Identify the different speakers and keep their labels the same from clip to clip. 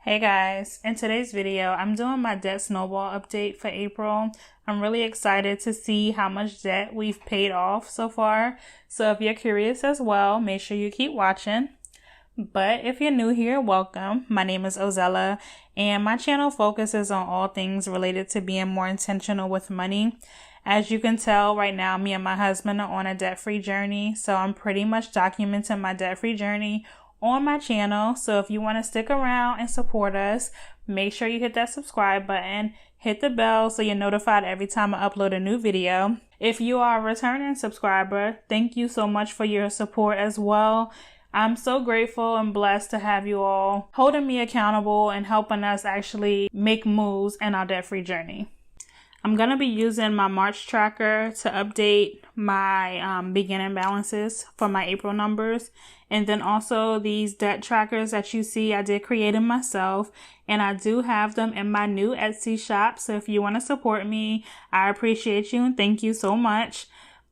Speaker 1: Hey guys, in today's video, I'm doing my debt snowball update for April. I'm really excited to see how much debt we've paid off so far. So if you're curious as well, make sure you keep watching. But if you're new here, welcome. My name is OZELLA and my channel focuses on all things related to being more intentional with money. As you can tell right now, me and my husband are on a debt-free journey. So I'm pretty much documenting my debt-free journey on my channel. So if you want to stick around and support us, make sure you hit that subscribe button, hit the bell so you're notified every time I upload a new video. If you are a returning subscriber, thank you so much for your support as well. I'm so grateful and blessed to have you all holding me accountable and helping us actually make moves in our debt-free journey. I'm going to be using my March tracker to update my beginning balances for my April numbers. And then also these debt trackers that you see, I did create them myself. And I do have them in my new Etsy shop. So if you want to support me, I appreciate you and thank you so much.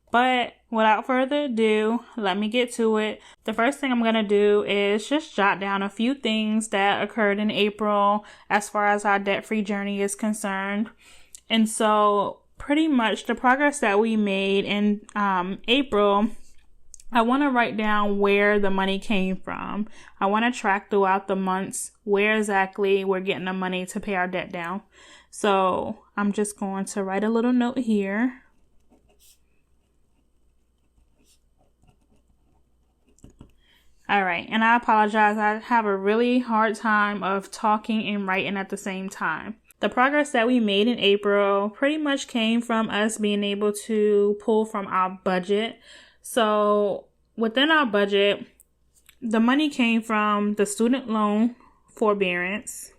Speaker 1: But without further ado, let me get to it. The first thing I'm going to do is just jot down a few things that occurred in April as far as our debt-free journey is concerned. And so pretty much the progress that we made in April, I want to write down where the money came from. I want to track throughout the months where exactly we're getting the money to pay our debt down. So I'm just going to write a little note here. All right, and I apologize. I have a really hard time of talking and writing at the same time. The progress that we made in April pretty much came from us being able to pull from our budget. So within our budget, the money came from the student loan forbearance,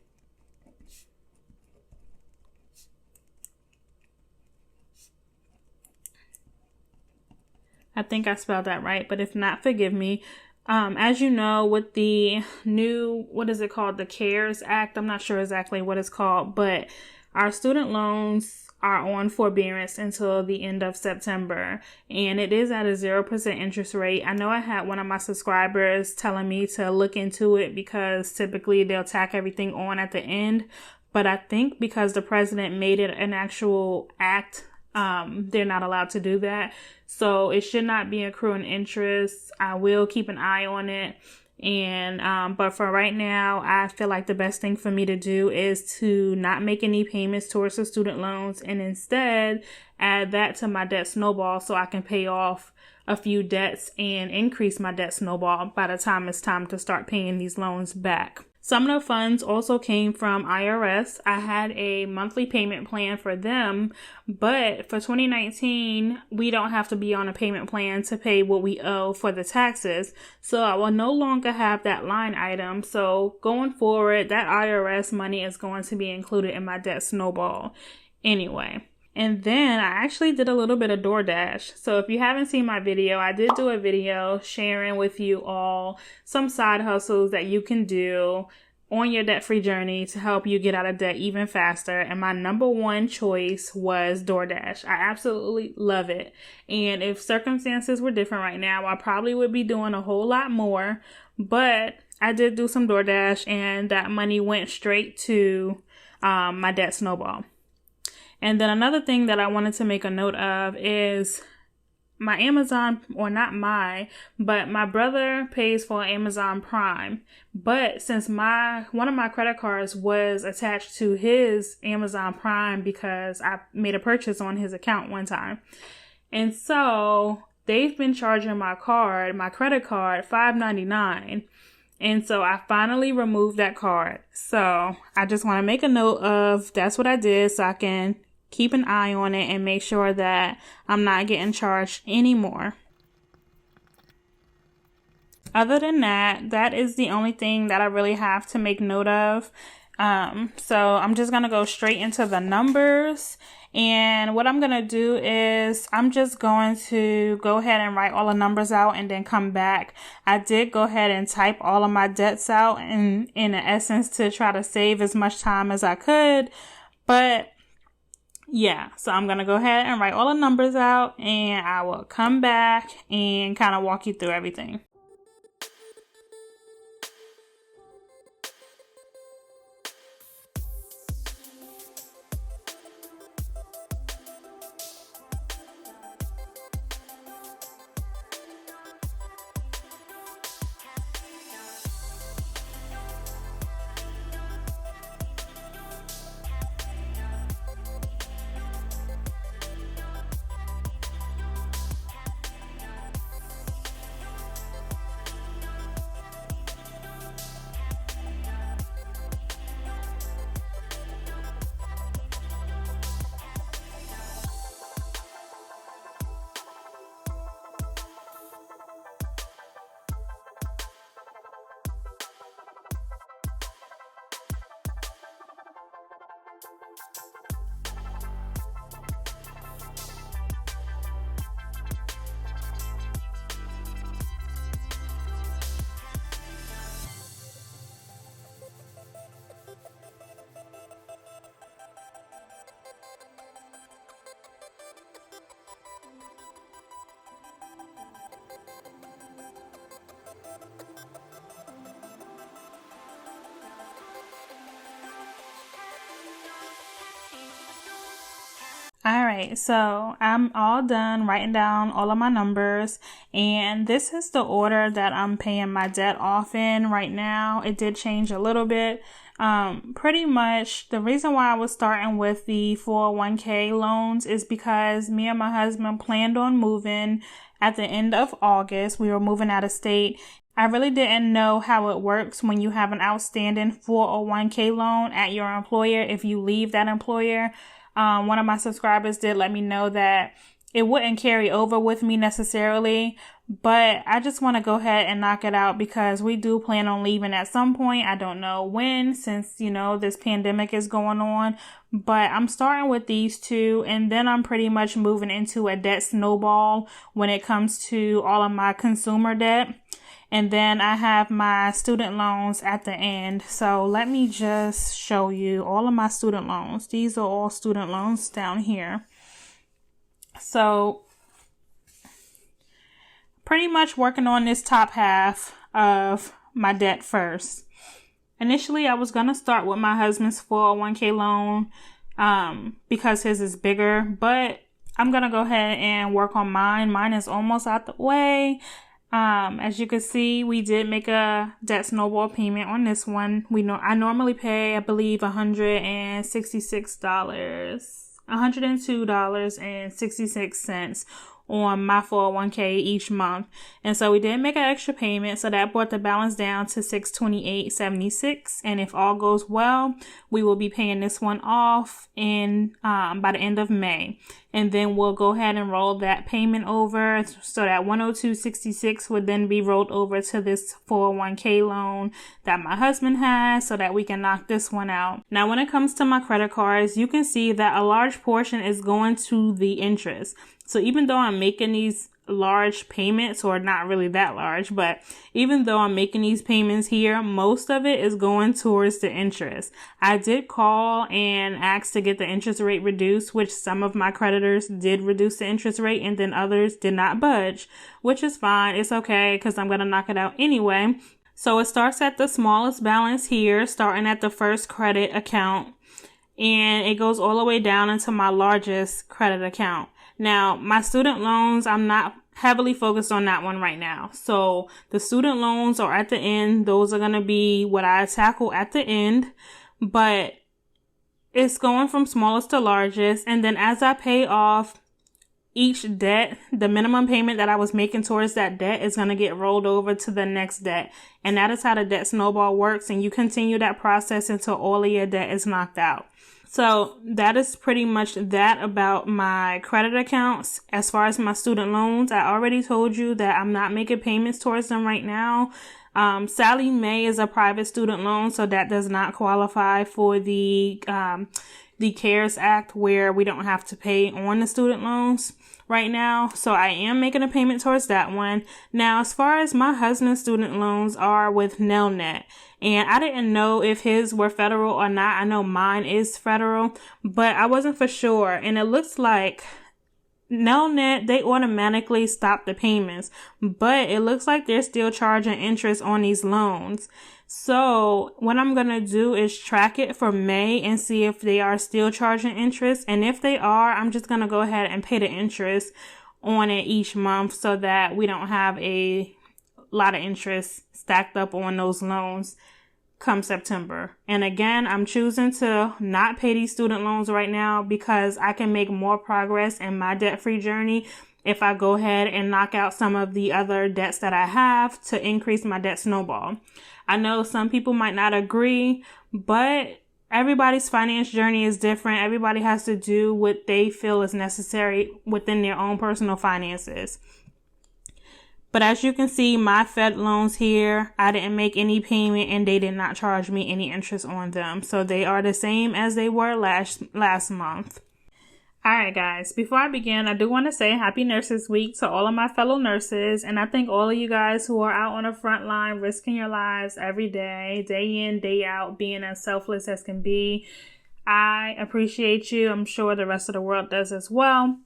Speaker 1: I think I spelled that right, but if not, forgive me. As you know, with the new, what is it called? The CARES Act. I'm not sure exactly what it's called, but our student loans are on forbearance until the end of September, and it is at a 0% interest rate. I know I had one of my subscribers telling me to look into it because typically they'll tack everything on at the end, but I think because the president made it an actual act, they're not allowed to do that. So it should not be accruing interest. I will keep an eye on it. And, but for right now, I feel like the best thing for me to do is to not make any payments towards the student loans and instead add that to my debt snowball so I can pay off a few debts and increase my debt snowball by the time it's time to start paying these loans back. Some of the funds also came from IRS. I had a monthly payment plan for them, but for 2019, we don't have to be on a payment plan to pay what we owe for the taxes. So I will no longer have that line item. So going forward, that IRS money is going to be included in my debt snowball anyway. And then I actually did a little bit of DoorDash. So if you haven't seen my video, I did do a video sharing with you all some side hustles that you can do on your debt-free journey to help you get out of debt even faster. And my number one choice was DoorDash. I absolutely love it. And if circumstances were different right now, I probably would be doing a whole lot more. But I did do some DoorDash and that money went straight to my debt snowball. And then another thing that I wanted to make a note of is my Amazon, or not but my brother pays for Amazon Prime. But since one of my credit cards was attached to his Amazon Prime because I made a purchase on his account one time. And so they've been charging my credit card, $5.99. And so I finally removed that card. So I just want to make a note of that's what I did so I can keep an eye on it and make sure that I'm not getting charged anymore. Other than that, that is the only thing that I really have to make note of. So I'm just going to go straight into the numbers. And what I'm going to do is I'm just going to go ahead and write all the numbers out and then come back. I did go ahead and type all of my debts out in essence to try to save as much time as I could. But yeah, so I'm going to go ahead and write all the numbers out and I will come back and kind of walk you through everything. All right, so I'm all done writing down all of my numbers, and this is the order that I'm paying my debt off in right now. It did change a little bit. Pretty much the reason why I was starting with the 401k loans is because me and my husband planned on moving at the end of August. We were moving out of state. I really didn't know how it works when you have an outstanding 401k loan at your employer if you leave that employer. One of my subscribers did let me know that it wouldn't carry over with me necessarily, but I just want to go ahead and knock it out because we do plan on leaving at some point. I don't know when, since, this pandemic is going on, but I'm starting with these two, and then I'm pretty much moving into a debt snowball when it comes to all of my consumer debt. And then I have my student loans at the end. So let me just show you all of my student loans. These are all student loans down here. So pretty much working on this top half of my debt first. Initially, I was going to start with my husband's 401k loan because his is bigger. But I'm going to go ahead and work on mine. Mine is almost out the way. As you can see, we did make a debt snowball payment on this one. I normally pay, I believe, $102.66 on my 401k each month. And so we did make an extra payment. So that brought the balance down to $628.76. And if all goes well, we will be paying this one off by the end of May. And then we'll go ahead and roll that payment over. So that $102.66 would then be rolled over to this 401k loan that my husband has so that we can knock this one out. Now, when it comes to my credit cards, you can see that a large portion is going to the interest. So even though I'm making these large payments, or not really that large, but even though I'm making these payments here, most of it is going towards the interest. I did call and ask to get the interest rate reduced, which some of my creditors did reduce the interest rate and then others did not budge, which is fine. It's okay because I'm going to knock it out anyway. So it starts at the smallest balance here, starting at the first credit account, and it goes all the way down into my largest credit account. Now, my student loans, I'm not heavily focused on that one right now. So the student loans are at the end. Those are going to be what I tackle at the end. But it's going from smallest to largest. And then as I pay off each debt, the minimum payment that I was making towards that debt is going to get rolled over to the next debt. And that is how the debt snowball works. And you continue that process until all of your debt is knocked out. So that is pretty much that about my credit accounts. As far as my student loans, I already told you that I'm not making payments towards them right now. Sallie Mae is a private student loan, so that does not qualify for the CARES Act, where we don't have to pay on the student loans right now. So I am making a payment towards that one. Now, as far as my husband's student loans are with Nelnet, and I didn't know if his were federal or not. I know mine is federal, but I wasn't for sure. And it looks like Nelnet, they automatically stop the payments, but it looks like they're still charging interest on these loans. So what I'm going to do is track it for May and see if they are still charging interest. And if they are, I'm just going to go ahead and pay the interest on it each month so that we don't have a lot of interest stacked up on those loans come September. And again, I'm choosing to not pay these student loans right now because I can make more progress in my debt-free journey if I go ahead and knock out some of the other debts that I have to increase my debt snowball. I know some people might not agree, but everybody's finance journey is different. Everybody has to do what they feel is necessary within their own personal finances. But as you can see, my Fed loans here, I didn't make any payment and they did not charge me any interest on them. So they are the same as they were last month. All right, guys, before I begin, I do want to say Happy Nurses Week to all of my fellow nurses. And I thank all of you guys who are out on the front line, risking your lives every day, day in, day out, being as selfless as can be. I appreciate you. I'm sure the rest of the world does as well.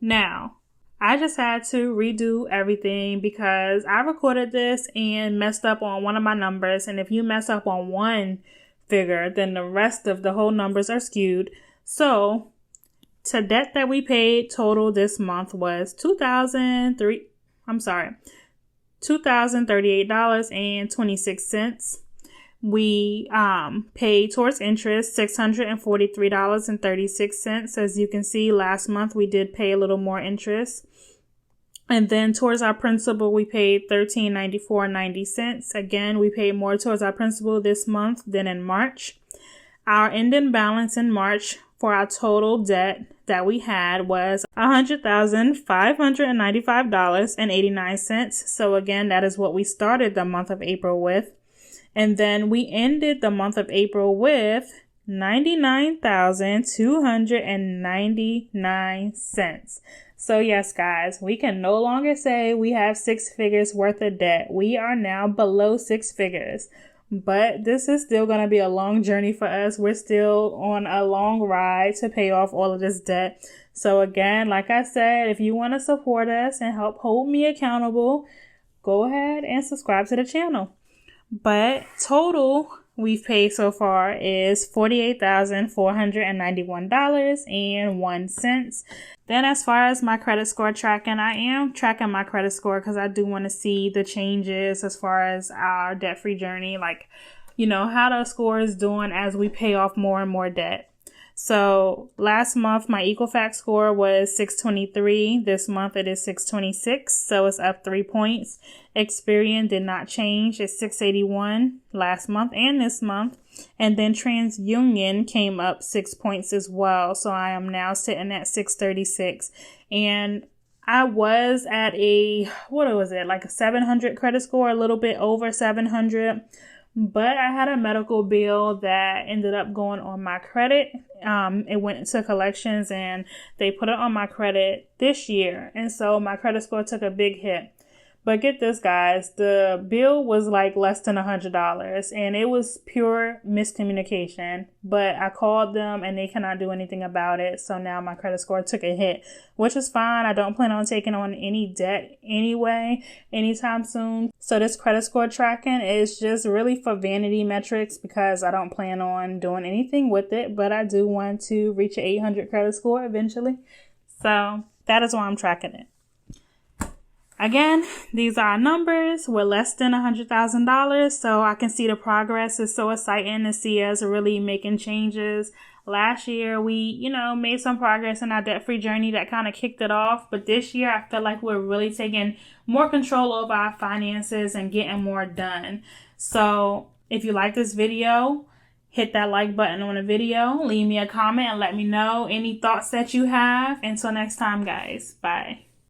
Speaker 1: Now, I just had to redo everything because I recorded this and messed up on one of my numbers. And if you mess up on one figure, then the rest of the whole numbers are skewed. So debt that we paid total this month was $2,038.26. We paid towards interest $643.36. As you can see, last month we did pay a little more interest. And then towards our principal, we paid $13.94.90. Again, we paid more towards our principal this month than in March. Our ending balance in March for our total debt that we had was $100,595.89. So again, that is what we started the month of April with. And then we ended the month of April with $99,299. So yes, guys, we can no longer say we have 6 figures worth of debt. We are now below 6 figures. But this is still going to be a long journey for us. We're still on a long ride to pay off all of this debt. So again, like I said, if you want to support us and help hold me accountable, go ahead and subscribe to the channel. But total we've paid so far is $48,491.01. Then as far as my credit score tracking, I am tracking my credit score because I do want to see the changes as far as our debt-free journey, like, how the score is doing as we pay off more and more debt. So last month, my Equifax score was 623. This month it is 626. So it's up 3 points. Experian did not change. It's 681 last month and this month. And then TransUnion came up 6 points as well. So I am now sitting at 636. And I was at a 700 credit score, a little bit over 700. But I had a medical bill that ended up going on my credit. It went into collections and they put it on my credit this year. And so my credit score took a big hit. But get this, guys, the bill was like less than $100 and it was pure miscommunication. But I called them and they cannot do anything about it. So now my credit score took a hit, which is fine. I don't plan on taking on any debt anyway anytime soon. So this credit score tracking is just really for vanity metrics because I don't plan on doing anything with it. But I do want to reach an 800 credit score eventually. So that is why I'm tracking it. Again, these are our numbers. We're less than $100,000, so I can see the progress. It's so exciting to see us really making changes. Last year, we, made some progress in our debt-free journey that kind of kicked it off. But this year, I feel like we're really taking more control over our finances and getting more done. So if you like this video, hit that like button on the video. Leave me a comment and let me know any thoughts that you have. Until next time, guys. Bye.